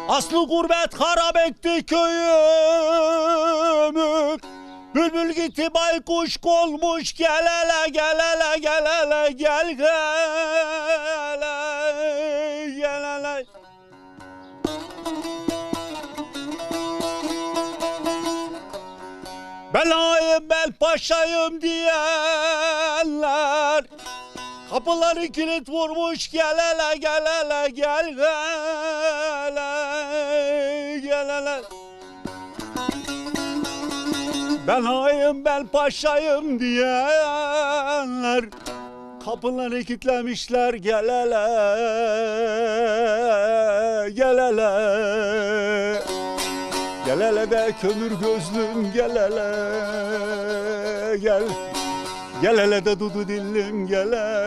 Aslı gurbet harap etti köyümü. Bülbül gitti baykuş kolmuş, gel hele gel hele gel hele gel hele gel hele. Belayım bel paşayım diyenler kapıları kilit vurmuş, gel hele gel hele gel hele gel hele. Ben hayım ben paşayım diyenler kapıları kilitlemişler, gel hele gel hele. Gel hele be kömür gözlüm, gel hele gel. Gel hele de dudu dillim, gel hele.